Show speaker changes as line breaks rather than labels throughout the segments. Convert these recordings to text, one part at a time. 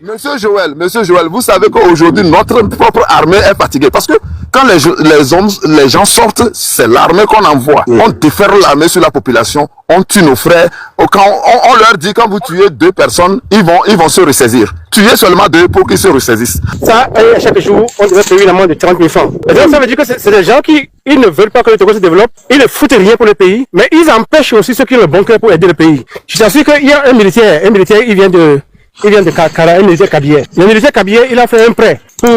Monsieur Joël, vous savez qu'aujourd'hui, notre propre armée est fatiguée. Parce que quand les gens sortent, c'est l'armée qu'on envoie. On déferle l'armée sur la population, on tue nos frères. Quand on leur dit, quand vous tuez 2 personnes, ils vont se ressaisir. Tuez seulement 2 pour qu'ils se ressaisissent.
Ça, à chaque jour, on devrait payer une amende de 30 000 francs. Et donc, ça veut dire que c'est des gens qui ils ne veulent pas que le Togo se développe, ils ne foutent rien pour le pays, mais ils empêchent aussi ceux qui ont le bon cœur pour aider le pays. Je t'assure qu'il y a un militaire, il vient de Kara, un militaire Kabier. Le militaire Kabier, il a fait un prêt pour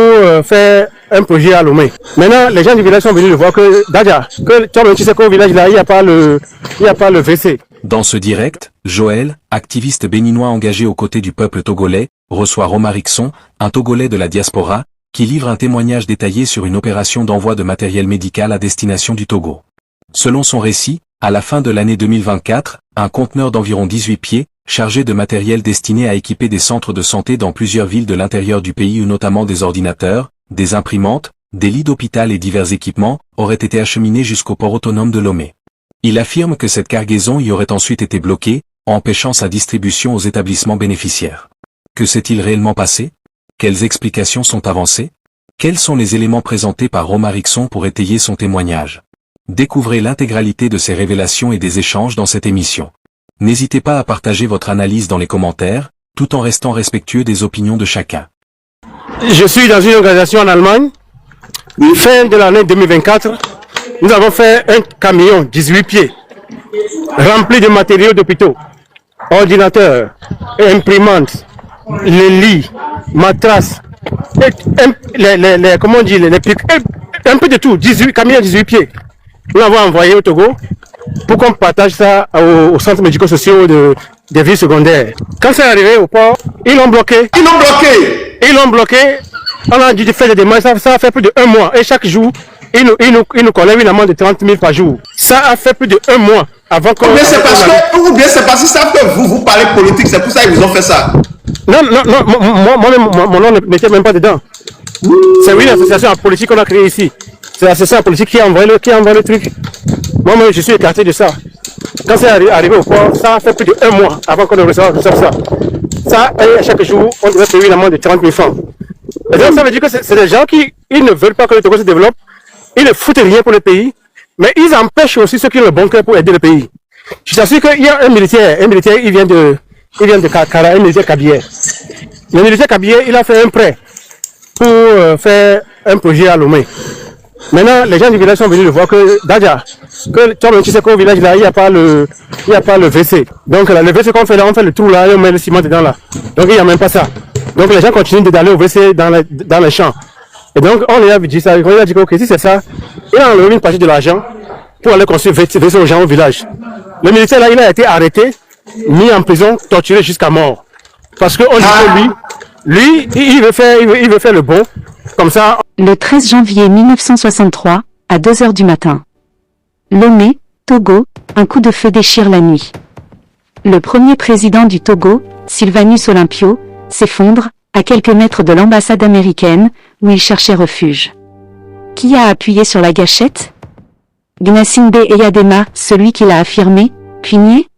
faire un projet à Lomé. Maintenant, les gens du village sont venus le voir que, Dadja, que toi-même tu sais qu'au village là, il n'y a pas le WC.
Dans ce direct, Joël, activiste béninois engagé aux côtés du peuple togolais, reçoit Romarixon, un Togolais de la diaspora, qui livre un témoignage détaillé sur une opération d'envoi de matériel médical à destination du Togo. Selon son récit, à la fin de l'année 2024, un conteneur d'environ 18 pieds, chargé de matériel destiné à équiper des centres de santé dans plusieurs villes de l'intérieur du pays où notamment des ordinateurs, des imprimantes, des lits d'hôpital et divers équipements, aurait été acheminé jusqu'au port autonome de Lomé. Il affirme que cette cargaison y aurait ensuite été bloquée, empêchant sa distribution aux établissements bénéficiaires. Que s'est-il réellement passé? Quelles explications sont avancées? Quels sont les éléments présentés par Romarixon pour étayer son témoignage? Découvrez l'intégralité de ces révélations et des échanges dans cette émission. N'hésitez pas à partager votre analyse dans les commentaires, tout en restant respectueux des opinions de chacun.
Je suis dans une organisation en Allemagne. Fin de l'année 2024, nous avons fait un camion 18 pieds, rempli de matériaux d'hôpitaux, ordinateurs, imprimantes, les lits, matraces, comment on dit, les pics, un peu de tout, 18 camions 18 pieds. Nous l'avons envoyé au Togo pour qu'on partage ça aux centres médico-sociaux des villes secondaires. Quand c'est arrivé au port, ils l'ont bloqué. On a dû faire des démarches, ça a fait plus de 1 mois. Et chaque jour, ils nous collèvent une amende de 30 000 par jour. Ça a fait plus de 1 mois avant qu'on...
Ou bien c'est parce qu'ils savent que vous parlez politique, c'est pour ça qu'ils vous ont fait ça.
Non, mon nom n'était même pas dedans. C'est une association politique qu'on a créée ici. C'est l'association politique qui a envoyé le truc. Moi-même, je suis écarté de ça. Quand c'est arrivé au port, ça a fait plus de 1 mois avant qu'on ne reçoive ça. Ça, à chaque jour, on devrait payer une amende de 30 000 francs. Et donc, ça veut dire que c'est des gens qui ils ne veulent pas que le Togo se développe, ils ne foutent rien pour le pays, mais ils empêchent aussi ceux qui ont le bon cœur pour aider le pays. Je t'assure qu'il y a un militaire, il vient de Kara, un militaire Kabier. Le militaire Kabier, il a fait un prêt pour faire un projet à Lomé. Maintenant, les gens du village sont venus le voir que, Dadja, que toi-même tu sais qu'au village là, il n'y a pas le WC. Donc le WC qu'on fait là, on fait le trou là et on met le ciment dedans là. Donc il n'y a même pas ça. Donc les gens continuent d'aller au WC dans les champs. Et donc on lui a dit ça, on lui a dit que ok, si c'est ça, il a enlevé une partie de l'argent pour aller construire WC aux gens au village. Le militaire là, il a été arrêté, mis en prison, torturé jusqu'à mort. Parce qu'on dit que lui, il veut faire le bon. Comme ça.
Le 13 janvier 1963, à 2 h du matin. Lomé, Togo, un coup de feu déchire la nuit. Le premier président du Togo, Sylvanus Olympio, s'effondre, à quelques mètres de l'ambassade américaine, où il cherchait refuge. Qui a appuyé sur la gâchette? Gnassingbé Eyadema, celui qui l'a affirmé, puis nié?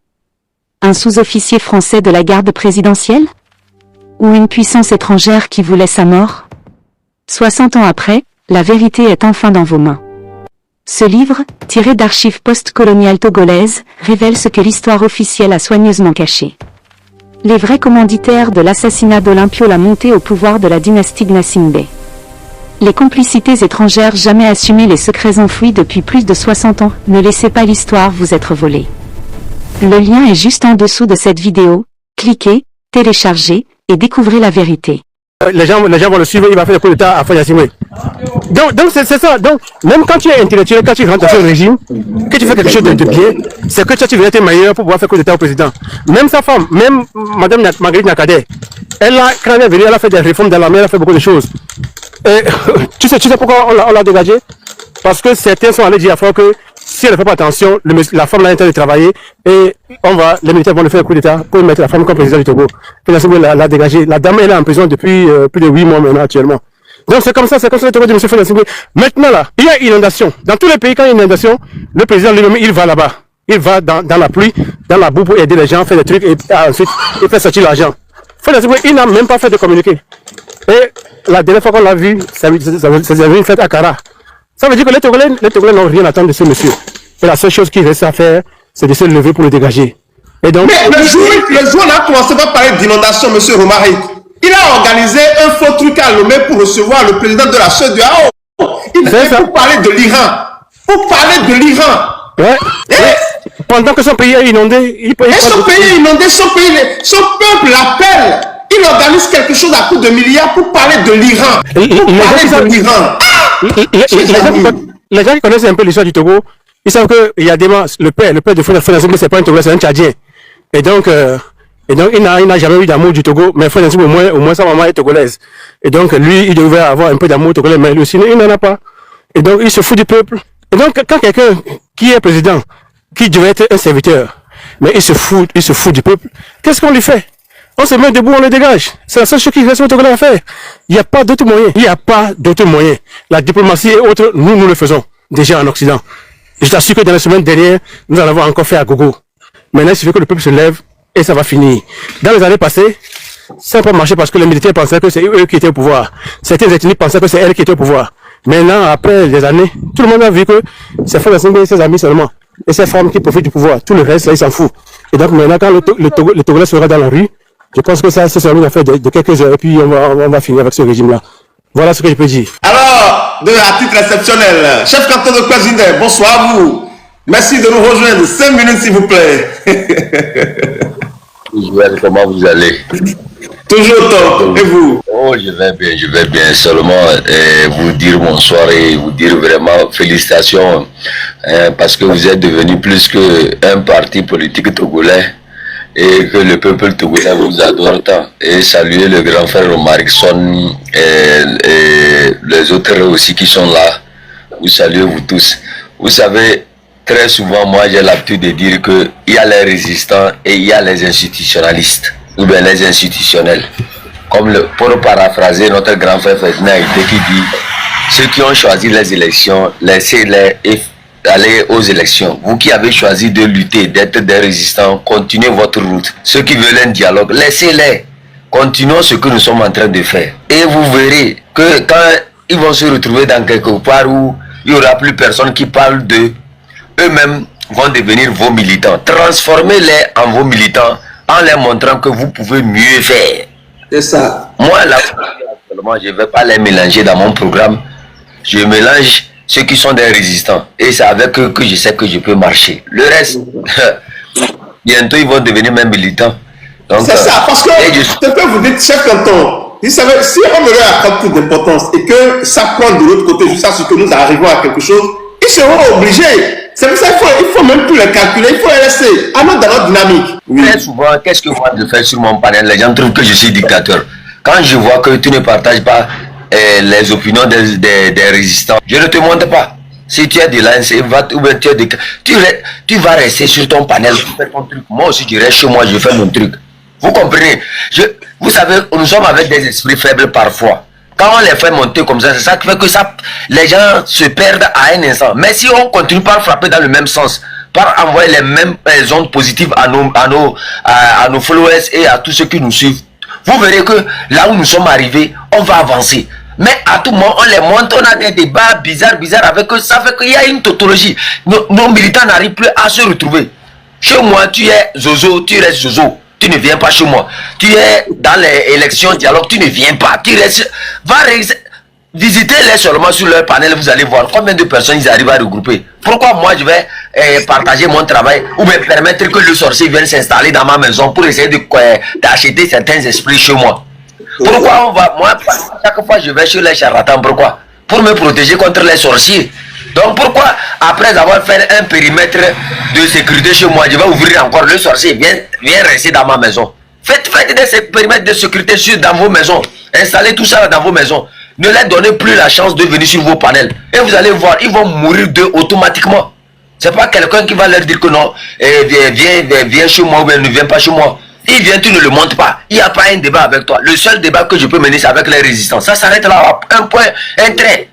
Un sous-officier français de la garde présidentielle? Ou une puissance étrangère qui voulait sa mort? 60 ans après, la vérité est enfin dans vos mains. Ce livre, tiré d'archives post-coloniales togolaises, révèle ce que l'histoire officielle a soigneusement caché. Les vrais commanditaires de l'assassinat d'Olympio, la montée au pouvoir de la dynastie Gnassingbé. Les complicités étrangères jamais assumées, les secrets enfouis depuis plus de 60 ans, ne laissez pas l'histoire vous être volée. Le lien est juste en dessous de cette vidéo, cliquez, téléchargez, et découvrez la vérité.
Les gens vont le suivre, il va faire le coup d'état à Fayassimé. Donc c'est ça. Donc, même quand tu es intellectuel, quand tu rentres dans ce régime, que tu fais quelque chose de bien, c'est que tu veux être meilleur pour pouvoir faire coup d'état au président. Même sa femme, même Madame Marguerite Nakadé, quand elle est venue, elle a fait des réformes dans l'armée, elle a fait beaucoup de choses. Et, tu sais pourquoi on l'a dégagée? Parce que certains sont allés dire à fois que si elle ne fait pas attention, la femme là est en train de travailler et les militaires vont lui faire un coup d'état pour mettre la femme comme président du Togo. L'a dégagée. La dame elle est en prison depuis plus de 8 mois maintenant actuellement. Donc c'est comme ça le Togo de M. Fayassimé. Maintenant là, il y a inondation. Dans tous les pays, quand il y a inondation, le président lui-même, il va là-bas. Il va dans la pluie, dans la boue pour aider les gens, faire des trucs et ensuite il fait sortir l'argent. il n'a même pas fait de communiqué. Et la dernière fois qu'on l'a vu, c'est une fête à Kara. Ça veut dire que les Togolais n'ont rien à attendre de ce monsieur. Et la seule chose qu'il reste à faire, c'est de se lever pour le dégager. Et donc,
mais le jour où on a commencé par parler d'inondation, M. Romaric, il a organisé un faux truc à Lomé pour recevoir le président de la CEDEAO. Il est pour parler de l'Iran. Pour parler de l'Iran.
Ouais. Pendant que son pays est inondé,
son pays est inondé, son peuple l'appelle. Il organise quelque chose à coup de milliards pour parler de l'Iran.
Les gens qui connaissent un peu l'histoire du Togo, ils savent qu'il y a des morts. Le père de Frédéric Nsingbe, c'est pas un Togolais, c'est un Tchadien. Et donc il n'a jamais eu d'amour du Togo, mais Frédéric Nsingbe, au moins sa maman est togolaise. Et donc, lui, il devait avoir un peu d'amour togolais, mais lui aussi, il n'en a pas. Et donc, il se fout du peuple. Et donc, quand quelqu'un qui est président, qui devait être un serviteur, mais il se fout du peuple, qu'est-ce qu'on lui fait? On se met debout, on le dégage. C'est la seule chose qui reste au Togolais à faire. Il n'y a pas d'autre moyen. Il n'y a pas d'autre moyen. La diplomatie et autres, nous le faisons déjà en Occident. Je t'assure que dans les semaines dernières, nous en avons encore fait à gogo. Maintenant, il suffit que le peuple se lève et ça va finir. Dans les années passées, ça n'a pas marché parce que les militaires pensaient que c'est eux qui étaient au pouvoir. Certaines ethnies pensaient que c'est elles qui étaient au pouvoir. Maintenant, après des années, tout le monde a vu que c'est Frédéric Nsingbe et ses amis seulement. Et ces femmes qui profitent du pouvoir. Tout le reste, là, ils s'en foutent. Et donc maintenant, quand le Togolais sera dans la rue, je pense que ça, c'est seulement une affaire de quelques heures et puis on va finir avec ce régime-là. Voilà ce que je peux dire.
Alors, à titre exceptionnel, chef canton de Kwazindé, bonsoir à vous. Merci de nous rejoindre. 5 minutes, s'il vous plaît.
Comment vous allez?
Toujours top. Et vous?
Oh, je vais bien. Seulement vous dire bonsoir et vous dire vraiment félicitations parce que vous êtes devenu plus qu'un parti politique togolais et que le peuple togolais vous adore tant. Et saluer le grand frère Romarickson et les autres aussi qui sont là. Vous saluez vous tous. Vous savez, très souvent, moi j'ai l'habitude de dire qu'il y a les résistants et il y a les institutionnalistes, ou bien les institutionnels. Comme pour paraphraser notre grand frère Ferdinand qui dit, ceux qui ont choisi les élections, laissez-les aller aux élections. Vous qui avez choisi de lutter, d'être des résistants, continuez votre route. Ceux qui veulent un dialogue, laissez-les. Continuons ce que nous sommes en train de faire. Et vous verrez que quand ils vont se retrouver dans quelque part où il n'y aura plus personne qui parle d'eux, eux-mêmes vont devenir vos militants. Transformez-les en vos militants en leur montrant que vous pouvez mieux faire.
C'est ça.
Moi, là, je ne vais pas les mélanger dans mon programme. Je mélange ceux qui sont des résistants. Et c'est avec eux que je sais que je peux marcher. Le reste, bientôt, ils vont devenir mes militants.
C'est ça, parce que ce que vous dites, chef canton, vous savez, si on me accorde plus d'importance et que ça prend de l'autre côté jusqu'à ce que nous arrivons à quelque chose, ils seront obligés. C'est pour ça qu'il faut même plus les calculer, il faut les laisser dans notre dynamique.
Oui. Très souvent, qu'est-ce que moi je fais sur mon panel? Les gens trouvent que je suis dictateur. Quand je vois que tu ne partages pas les opinions des résistants, je ne te montre pas. Si tu es de l'ANC, tu vas rester sur ton panel, faire ton truc. Moi aussi, je reste chez moi, je fais mon truc. Vous comprenez? Vous savez, nous sommes avec des esprits faibles parfois. Quand on les fait monter comme ça, c'est ça qui fait que les gens se perdent à un instant. Mais si on continue par frapper dans le même sens, par envoyer les mêmes ondes positives à nos followers et à tous ceux qui nous suivent, vous verrez que là où nous sommes arrivés, on va avancer. Mais à tout moment, on les monte, on a des débats bizarres avec eux. Ça fait qu'il y a une tautologie. Nos militants n'arrivent plus à se retrouver. Chez moi, tu es Zozo, tu restes Zozo. Tu ne viens pas chez moi. Tu es dans les élections, dialogue, tu ne viens pas. Tu restes. Visitez-les seulement sur leur panel, vous allez voir combien de personnes ils arrivent à regrouper. Pourquoi moi je vais partager mon travail ou me permettre que le sorcier vienne s'installer dans ma maison pour essayer d'acheter certains esprits chez moi? Pourquoi moi, chaque fois je vais chez les charlatans, pourquoi? Pour me protéger contre les sorciers. Donc pourquoi, après avoir fait un périmètre de sécurité chez moi, je vais ouvrir encore le sorcier, viens rester dans ma maison. Faites des périmètres de sécurité dans vos maisons. Installez tout ça dans vos maisons. Ne leur donnez plus la chance de venir sur vos panels. Et vous allez voir, ils vont mourir d'eux automatiquement. C'est pas quelqu'un qui va leur dire que non, viens chez moi ou bien ne viens pas chez moi. Il vient, tu ne le montres pas. Il n'y a pas un débat avec toi. Le seul débat que je peux mener, c'est avec les résistants. Ça s'arrête là, un point, un trait.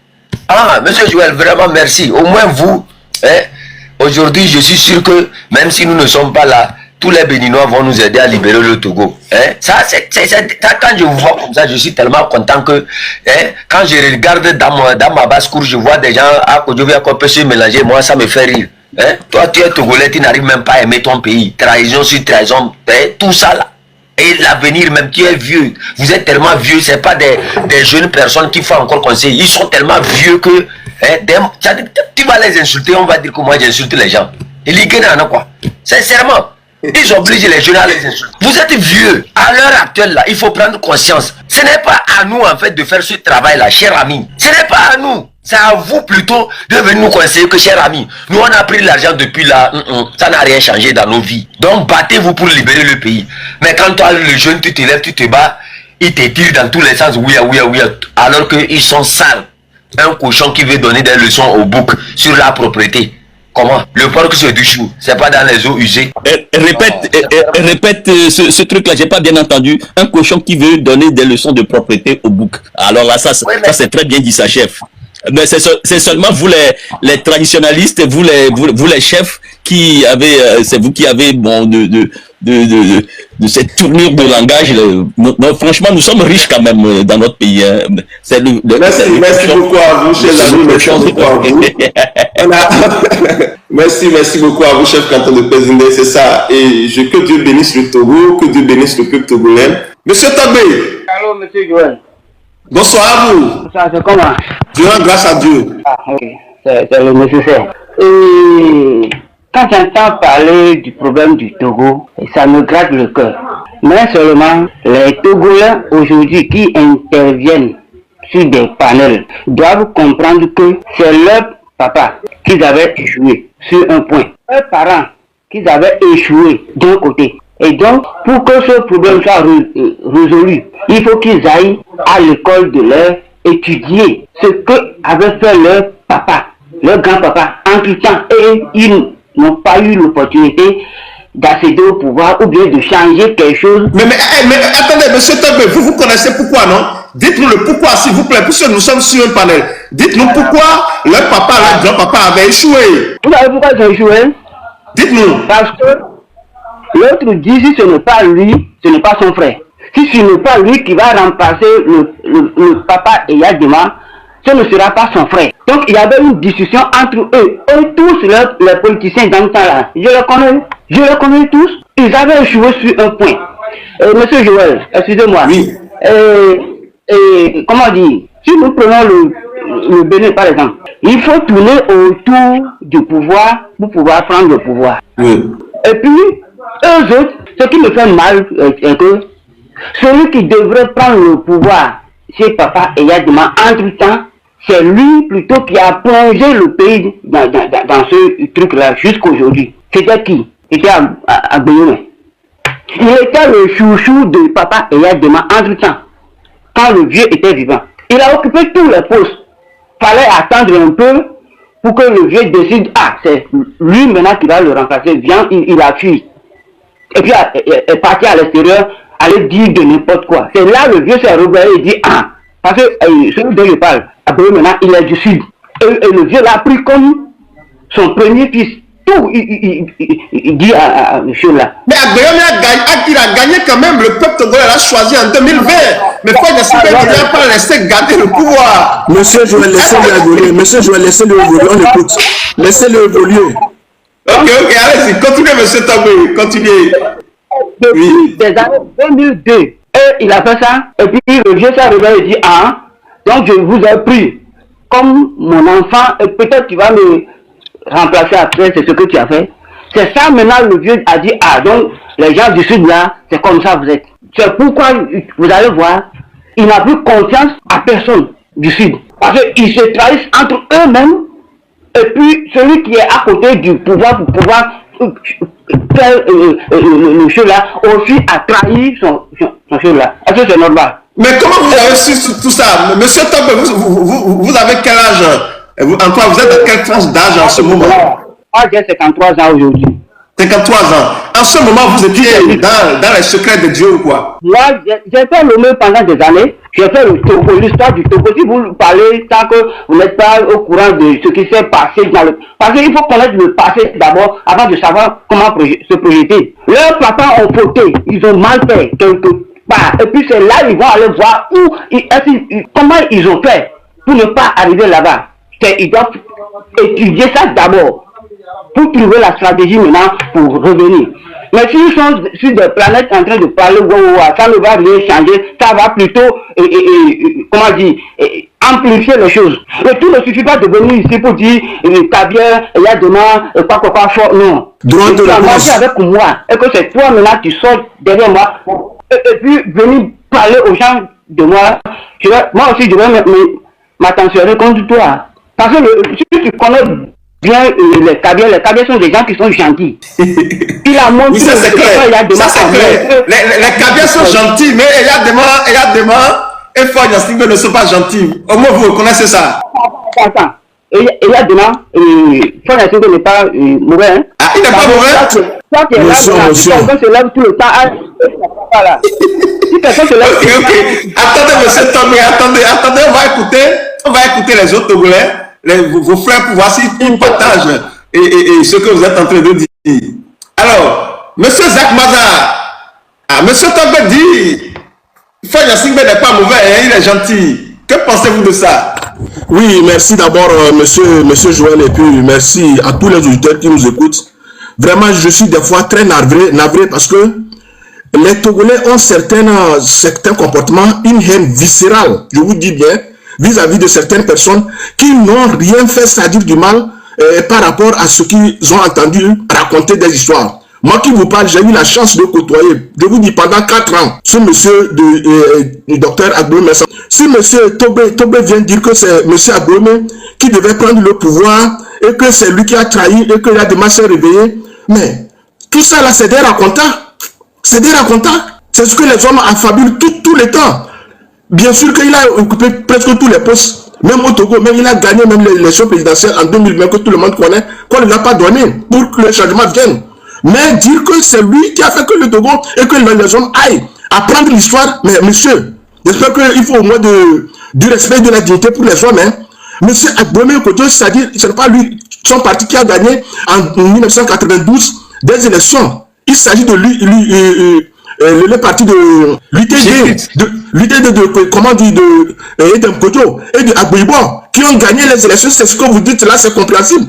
Ah, monsieur Joël, vraiment merci. Au moins vous, aujourd'hui, je suis sûr que même si nous ne sommes pas là, tous les Béninois vont nous aider à libérer le Togo. Hein? Ça, quand je vous vois comme ça, je suis tellement content que quand je regarde dans ma basse-cour, je vois des gens à Kodjovia qu'on peut se mélanger. Moi, ça me fait rire. Hein? Toi, tu es Togolais, tu n'arrives même pas à aimer ton pays. Trahison sur trahison, tout ça là. Et l'avenir même, tu es vieux. Vous êtes tellement vieux, c'est pas des jeunes personnes qui font encore conseil. Ils sont tellement vieux que tu vas les insulter, on va dire que moi j'insulte les gens. Et les gars, quoi. Sincèrement. Ils obligent les jeunes à les insulter. Vous êtes vieux. À l'heure actuelle, là, il faut prendre conscience. Ce n'est pas à nous, en fait, de faire ce travail-là, cher ami. Ce n'est pas à nous. C'est à vous, plutôt, de venir nous conseiller que, cher ami, nous, on a pris l'argent depuis là. Ça n'a rien changé dans nos vies. Donc, battez-vous pour libérer le pays. Mais quand toi, le jeune, tu te lèves, tu te bats, ils te tirent dans tous les sens, oui, alors qu'ils sont sales. Un cochon qui veut donner des leçons au bouc sur la propriété. Comment? Le porc se douche où? C'est pas dans les eaux usées.
Répète ce truc-là, j'ai pas bien entendu. Un cochon qui veut donner des leçons de propriété au bouc. Alors là, ça c'est très bien dit, ça, chef. Mais c'est seulement vous les traditionalistes, vous les chefs qui avez, c'est vous qui avez bon de cette tournure de langage. Non, franchement, nous sommes riches quand même dans notre pays. Hein.
Merci beaucoup à vous, chers amis. Merci beaucoup à vous. Merci beaucoup à vous, chef canton de Pézindé, c'est ça. Et que Dieu bénisse le Togo, que Dieu bénisse le peuple togolais. Monsieur Tobé.
Allô, monsieur Joël.
Bonsoir à vous.
Ça, c'est comment?
Je rends grâce à Dieu.
Ah, oui, c'est le nécessaire. Et quand j'entends parler du problème du Togo, ça me gratte le cœur. Mais seulement, les Togolais aujourd'hui qui interviennent sur des panels doivent comprendre que c'est leur papa qu'ils avaient échoué sur un point. Leurs parents qu'ils avaient échoué d'un côté. Et donc, pour que ce problème soit résolu, il faut qu'ils aillent à l'école de leur étudier ce que avait fait leur papa, leur grand-papa, entre temps, et ils n'ont pas eu l'opportunité d'accéder au pouvoir ou bien de changer quelque chose.
Mais attendez, monsieur Tobé, vous connaissez pourquoi, non? Dites-nous le pourquoi, s'il vous plaît, puisque nous sommes sur un panel. Dites-nous pourquoi leur papa, leur grand-papa avait échoué.
Vous savez pourquoi ils ont échoué?
Dites-nous.
Parce que l'autre dit si ce n'est pas lui, ce n'est pas son frère. Si ce n'est pas lui qui va remplacer le papa Eyadema, ce ne sera pas son frère. Donc il y avait une discussion entre eux. Eux tous les politiciens dans le temps-là, je les connais tous. Ils avaient échoué sur un point. Monsieur Joël, excusez-moi.
Oui.
Comment dire, si nous prenons le Bénin par exemple, il faut tourner autour du pouvoir pour pouvoir prendre le pouvoir.
Oui.
Et puis, eux autres, ce qui me fait mal est que celui qui devrait prendre le pouvoir chez papa Eyadema, entre-temps, c'est lui plutôt qui a plongé le pays dans ce truc-là jusqu'aujourd'hui. C'était qui? C'était à Bénin. Il était le chouchou de papa Eyadema, entre-temps, quand le vieux était vivant. Il a occupé tous les postes. Fallait attendre un peu pour que le vieux décide, ah, c'est lui maintenant qui va le remplacer. Viens, il a fui. Et puis, est parti à l'extérieur, aller dire de n'importe quoi. C'est là le vieux s'est réveillé et dit, ah, parce que celui dont je parle, après maintenant, il est du sud. Et le vieux l'a pris comme son premier fils. Tout, il dit à monsieur là.
Mais il a gagné quand même, le peuple togolais l'a choisi en 2020. Mais quoi, il n'a pas laissé garder le pouvoir.
Monsieur Joël, laissez-le évoluer. Monsieur Joël, laissez-le évoluer. On écoute. Laissez-le évoluer.
Ok, allez-y, continuez, monsieur Tobé, continuez.
Depuis des années 2002, et il a fait ça, et puis le vieux s'est réveillé et dit, ah, donc je vous ai pris comme mon enfant, et peut-être tu vas me remplacer après, c'est ce que tu as fait. C'est ça maintenant le vieux a dit, ah, donc les gens du sud là, c'est comme ça vous êtes. C'est pourquoi vous allez voir, il n'a plus confiance à personne du sud. Parce qu'ils se trahissent entre eux-mêmes, et puis celui qui est à côté du pouvoir pour pouvoir faire le show là, aussi a trahi son show là. Est-ce que c'est normal?
Mais comment vous avez su tout ça? Monsieur Tobé, vous avez quel âge? En quoi vous êtes dans quelle tranche d'âge en ce moment?
Moi, j'ai 53 ans aujourd'hui.
53 ans. En ce moment, vous étiez dans les secrets de Dieu ou quoi?
Moi, j'ai fait Lomé pendant des années. J'ai fait le Togo, l'histoire du Togo. Si vous parlez tant que vous n'êtes pas au courant de ce qui s'est passé dans le... Parce qu'il faut connaître le passé d'abord avant de savoir comment se projeter. Leurs papas ont fauté. Ils ont mal fait quelque part. Et puis c'est là qu'ils vont aller voir comment ils ont fait pour ne pas arriver là-bas. Ils doivent étudier ça d'abord pour trouver la stratégie maintenant pour revenir. Mais s'ils sont sur des planètes en train de parler, ça ne va rien changer, ça va plutôt, comment dire, amplifier les choses. Et tout ne suffit pas de venir ici pour dire, Kabier, il y a demain, quoi, fort, non. Tu as marché avec moi, et que c'est toi maintenant qui sors derrière moi, et puis venir parler aux gens de moi, moi aussi je vais m'attentionner contre toi. Parce que si tu connais bien les Kabiers sont des gens qui sont gentils. Il a montré
ça c'est clair. Ça c'est clair. Les Kabiers sont gentils, mais il y a des et Foy ne sont pas gentils. Au moins vous reconnaissez ça.
Attends. Et il y a demain, Foy n'est pas mauvais. Hein?
Ah, il n'est pas mauvais.
Toi qui es là, si quelqu'un se lève tout le temps, si quelqu'un se lève tout le temps.
Attendez, monsieur Tomé, attendez, on va écouter les autres Togolais. Vos frères pour voir s'ils partagent et ce que vous êtes en train de dire. Alors, monsieur Zach Mazar, monsieur Tombe dit, Foy Singbe n'est pas mauvais, hein, il est gentil. Que pensez-vous de ça?
Oui, merci d'abord, monsieur Joël, et puis merci à tous les auditeurs qui nous écoutent. Vraiment, je suis des fois très navré parce que les Togolais ont certains comportements, une haine viscérale, je vous dis bien, vis-à-vis de certaines personnes qui n'ont rien fait, c'est-à-dire du mal, par rapport à ce qu'ils ont entendu raconter des histoires. Moi qui vous parle, j'ai eu la chance de côtoyer, je vous dis, pendant 4 ans, ce monsieur du docteur Agbome. Si monsieur Tobé vient dire que c'est monsieur Agbome qui devait prendre le pouvoir et que c'est lui qui a trahi et qu'il a des masses réveillées, mais tout ça là, c'est des racontants. C'est des racontants. C'est ce que les hommes affabulent tout le temps. Bien sûr qu'il a occupé presque tous les postes, même au Togo, même il a gagné même les élections présidentielles en 2020 que tout le monde connaît, qu'on ne l'a pas donné pour que le changement vienne. Mais dire que c'est lui qui a fait que le Togo et que les hommes aillent apprendre l'histoire, mais monsieur, j'espère qu'il faut au moins du respect et de la dignité pour les hommes. Hein. Monsieur Agbome Koto, c'est-à-dire, ce n'est pas lui, son parti qui a gagné en 1992 des élections. Il s'agit de le parti de l'UTD, comment dire, de Edem Kojo et de Agboibo qui ont gagné les élections. C'est ce que vous dites là, c'est compréhensible.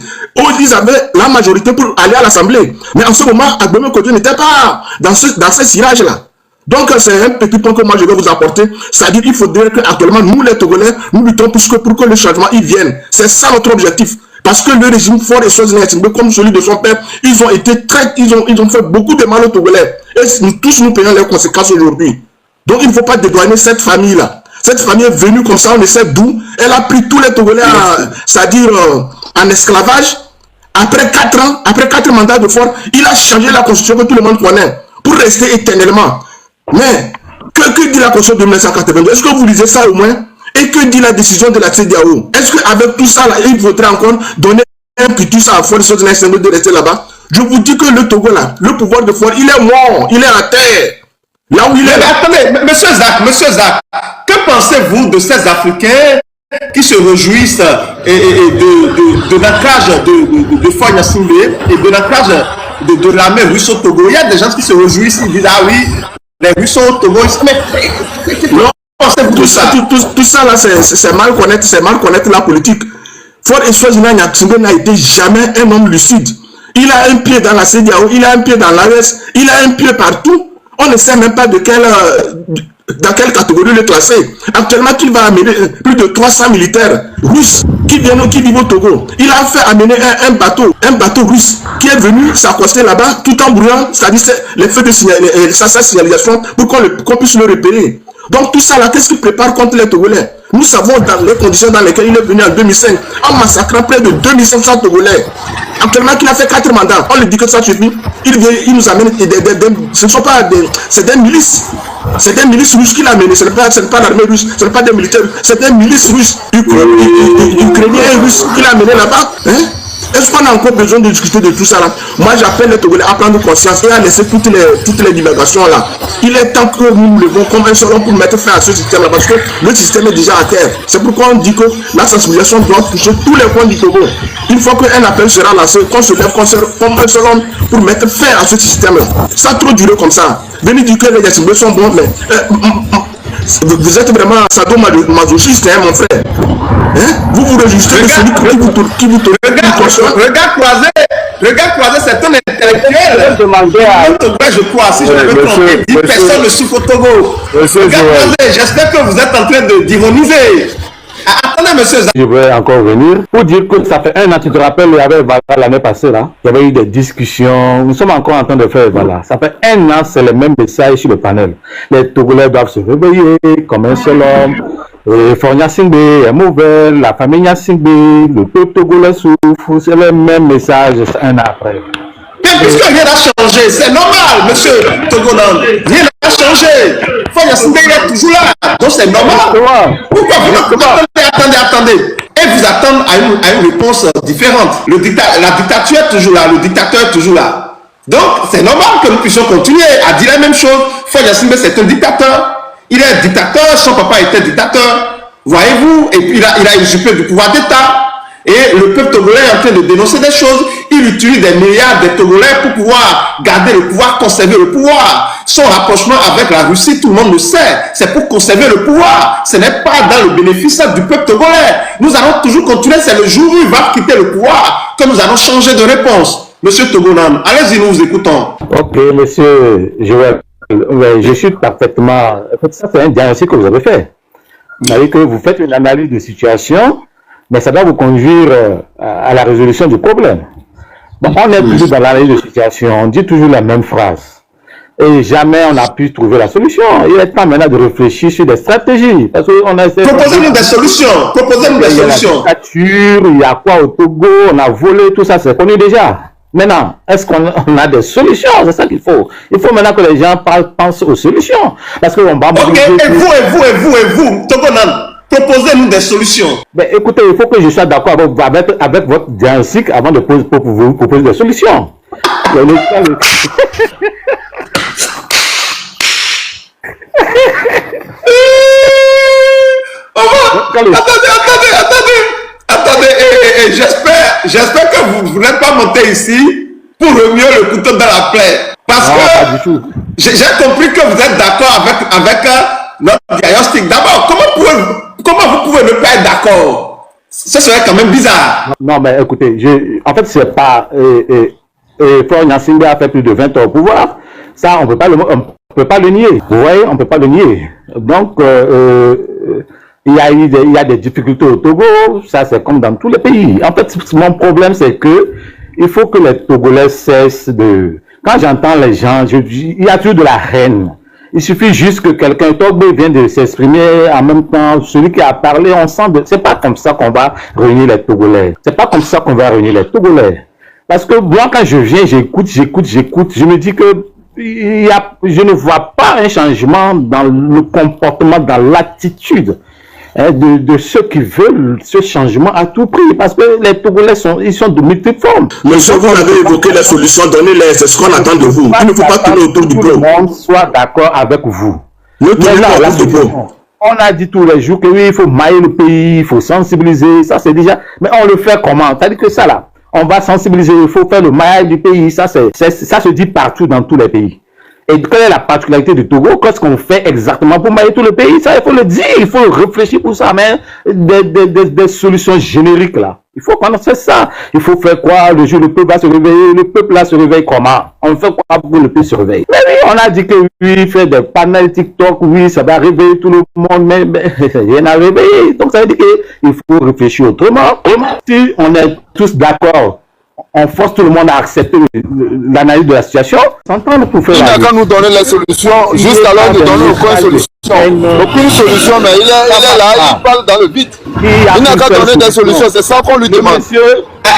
Ils avaient la majorité pour aller à l'Assemblée. Mais en ce moment, Agbome Kojo n'était pas dans ce cirage là. Donc c'est un petit point que moi je vais vous apporter. C'est-à-dire qu'il faudrait qu'actuellement nous les Togolais, nous luttons pour que le changement y vienne. C'est ça notre objectif. Parce que le régime fort et Sozinès, comme celui de son père, ils ont fait beaucoup de mal aux Togolais. Et tous nous payons les conséquences aujourd'hui. Donc il ne faut pas dédouaner cette famille-là. Cette famille est venue comme ça, on ne sait d'où. Elle a pris tous les Togolais, c'est-à-dire en esclavage. Après 4 ans, après 4 mandats de force, il a changé la constitution que tout le monde connaît pour rester éternellement. Mais, que dit la constitution de 1982? Est-ce que vous lisez ça au moins? Et que dit la décision de la CEDEAO? Est-ce qu'avec tout ça, là, il faudrait encore donner un quitus à Force de rester là-bas? Je vous dis que le Togo, là, le pouvoir de force, il est mort, il est à terre. Là où il est.
Mais attendez, monsieur Zach, que pensez-vous de ces Africains qui se réjouissent de l'ancrage de Foy Singbe et de l'ancrage de l'armée russe au Togo? Il y a des gens qui se réjouissent, ils disent, ah oui, les Russes au Togo,
non. Tout ça là, c'est mal connaître la politique. Fort Eswatini n'a été jamais un homme lucide. Il a un pied dans la CEDEAO, il a un pied dans l'AES, il a un pied partout. On ne sait même pas dans quelle catégorie le classer. Actuellement, il va amener plus de 300 militaires russes qui vivent au Togo. Il a fait amener un bateau russe qui est venu s'accoster là-bas tout en brûlant, c'est-à-dire les feux de signalisation pour qu'on puisse le repérer. Donc tout ça là, qu'est-ce qu'il prépare contre les Togolais? Nous savons dans les conditions dans lesquelles il est venu en 2005, en massacrant près de 2500 Togolais. Actuellement, qu'il a fait 4 mandats, on lui dit que ça suffit. Il nous amène ce ne sont pas c'est des milices. C'est des milices russes qu'il a amené. Ce n'est pas l'armée russe, ce n'est pas des militaires, c'est des milices russes, ukrainiens et russes qu'il a amené là-bas. Hein? Est-ce qu'on a encore besoin de discuter de tout ça là? Moi, j'appelle les Togolais à prendre conscience et à laisser toutes les divagations là. Il est temps que nous nous levons comme un seul homme pour mettre fin à ce système là, parce que le système est déjà à terre. C'est pourquoi on dit que la sensibilisation doit toucher tous les coins du Togo. Une fois qu'un appel sera lancé, qu'on se lève comme un seul homme pour mettre fin à ce système là. Ça a trop duré comme ça. Venez dire que les décisions sont bonnes, mais vous êtes vraiment sadomasochiste, hein, mon frère. Hein? Vous réjouissez de celui qui vous tourne.
Regard croisé, c'est un intellectuel. Je crois, si je me trompe, personne ne souffre au Togo. Regard croisé, j'espère que vous êtes en train d'ironiser. Attendez, monsieur.
Je voudrais encore venir pour dire que ça fait un an, tu te rappelles, il y avait l'année passée là, il y avait eu des discussions, nous sommes encore en train de faire voilà. Ça fait un an, c'est le même message sur le panel. Les Togolais doivent se réveiller comme un seul homme. Fornia Singbe est mauvais, la famille Nyasingbe, le peuple togolais souffre, c'est le même message un an après.
Puisque rien n'a changé, c'est normal, monsieur Togoland. Rien n'a changé. Fornia Singbe est toujours là, donc c'est normal. Pourquoi attendez. Et vous attendez à une réponse différente. La dictature est toujours là, le dictateur est toujours là. Donc c'est normal que nous puissions continuer à dire la même chose. Fornia Singbe c'est un dictateur. Il est dictateur, son papa était dictateur, voyez-vous, et puis il a usurpé du pouvoir d'État. Et le peuple togolais est en train de dénoncer des choses. Il utilise des milliards de Togolais pour pouvoir garder le pouvoir, conserver le pouvoir. Son rapprochement avec la Russie, tout le monde le sait. C'est pour conserver le pouvoir. Ce n'est pas dans le bénéfice du peuple togolais. Nous allons toujours continuer. C'est le jour où il va quitter le pouvoir que nous allons changer de réponse. Monsieur Togoland, allez-y, nous vous écoutons.
Ok, monsieur Joël. Je suis parfaitement... En fait, ça, c'est un diagnostic que vous avez fait. C'est-à-dire que vous faites une analyse de situation, mais ça doit vous conduire à la résolution du problème. Donc, on est toujours dans l'analyse de situation, on dit toujours la même phrase. Et jamais on n'a pu trouver la solution. Il est temps maintenant de réfléchir sur des stratégies.
Proposez-nous des solutions. Proposez-nous des solutions.
Il y a quoi au Togo? On a volé, tout ça, c'est connu déjà. Maintenant, est-ce qu'on a des solutions? C'est ça qu'il faut. Il faut maintenant que les gens pensent aux solutions. Parce qu'on va...
Ok, et vous, Togoland, proposez-nous des solutions.
Ben, écoutez, il faut que je sois d'accord avec votre diagnostic avant de vous proposer des solutions.
Attendez, j'espère que vous n'êtes pas monté ici pour remuer le couteau dans la plaie. Parce que j'ai compris que vous êtes d'accord avec notre diagnostic. D'abord, comment vous pouvez ne pas être d'accord? Ce serait quand même bizarre.
Non, mais écoutez, en fait, c'est pas... Fornia Singbe a fait plus de 20 ans au pouvoir. Ça, on peut pas le nier. Vous voyez, on ne peut pas le nier. Donc, il y a des difficultés au Togo, ça c'est comme dans tous les pays. En fait, mon problème c'est que il faut que les Togolais cessent de... Quand j'entends les gens, il y a toujours de la haine. Il suffit juste que quelqu'un Togo vienne de s'exprimer en même temps, celui qui a parlé, on sent... C'est pas comme ça qu'on va réunir les Togolais. C'est pas comme ça qu'on va réunir les Togolais. Parce que moi, quand je viens, j'écoute, je me dis que je ne vois pas un changement dans le comportement, dans l'attitude de ceux qui veulent ce changement à tout prix, parce que les Togolais sont de multiformes.
Monsieur, vous avez évoqué les solutions, donnez-les, c'est ce qu'on attend de vous. Il ne faut pas tourner autour du pot.
Tout le monde soit d'accord avec vous. On a dit tous les jours que oui, il faut mailler le pays, il faut sensibiliser, ça c'est déjà... Mais on le fait comment? C'est-à-dire que ça là, on va sensibiliser, il faut faire le maillage du pays, ça se dit partout dans tous les pays. Et quelle est la particularité du Togo? Qu'est-ce qu'on fait exactement pour mailler tout le pays? Ça, il faut le dire, il faut réfléchir pour ça, mais des solutions génériques là. Il faut qu'on fasse ça. Il faut faire quoi? Le jour, le peuple va se réveiller. Le peuple là se réveille comment? On fait quoi pour que le peuple se réveille? Mais oui, on a dit que oui, faire des panels TikTok, oui, ça va réveiller tout le monde, mais rien n'a réveillé. Donc ça veut dire qu'il faut réfléchir autrement. Si on est tous d'accord, on force tout le monde à accepter l'analyse de la situation. S'entendre pour faire.
Il n'a qu'à nous donner les solutions, juste alors nous donner aucune solution. Aucune solution, mais il est là, il parle dans le vide. Il n'a qu'à donner des solutions, c'est ça qu'on lui demande.
Monsieur,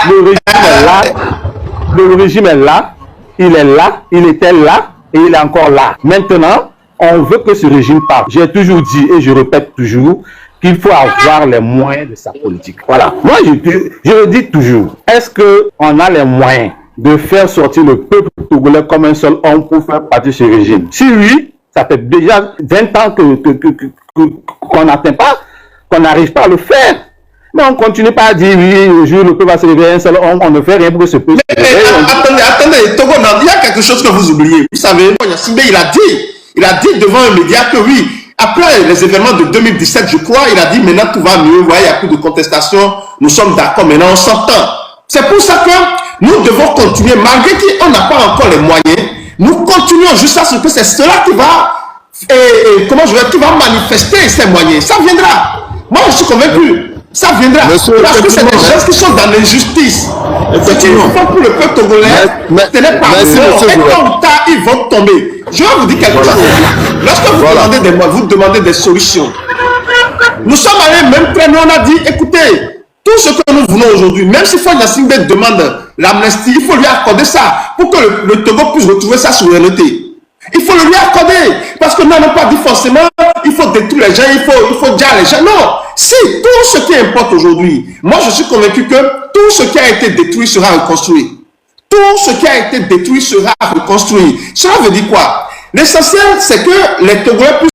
le régime est là, le régime est là, il est là, il était là et il est encore là. Maintenant, on veut que ce régime parte. J'ai toujours dit et je répète toujours
qu'il faut avoir les moyens de sa politique. Voilà. Moi, je le dis toujours. Est-ce qu'on a les moyens de faire sortir le peuple togolais comme un seul homme pour faire partie de ce régime? Si oui, ça fait déjà 20 ans qu'on n'atteint pas, qu'on n'arrive pas à le faire. Mais on continue pas à dire oui, le jour le peuple va se réveiller un seul homme, on ne fait rien pour que ce peuple.
Attendez, Togo, il y a quelque chose que vous oubliez. Vous savez, Gnassingbé, il a dit devant un média que oui, après les événements de 2017, je crois, il a dit maintenant tout va mieux, vous voyez, il n'y a plus de contestation, nous sommes d'accord, maintenant on s'entend. C'est pour ça que nous devons continuer, malgré qu'on n'a pas encore les moyens, nous continuons jusqu'à ce que c'est cela qui va, qui va manifester ces moyens. Ça viendra. Moi, je suis convaincu. Ça viendra. Parce que c'est des gens qui sont dans l'injustice. Ce qu'ils font pour le peuple togolais, ce n'est pas bon. Et tôt ou tard, ils vont tomber. Je vais vous dire quelque chose. Lorsque vous demandez des solutions, nous sommes allés même très loin, on a dit, écoutez, tout ce que nous voulons aujourd'hui, même si Gnassingbé demande l'amnistie, il faut lui accorder ça pour que le Togo puisse retrouver sa souveraineté. Il faut le lui accorder. Parce que nous n'avons pas dit forcément il faut détruire les gens, il faut dire les gens. Non. Si tout ce qui importe aujourd'hui, moi je suis convaincu que tout ce qui a été détruit sera reconstruit. Tout ce qui a été détruit sera reconstruit. Cela veut dire quoi? L'essentiel, c'est que les Togolais puissent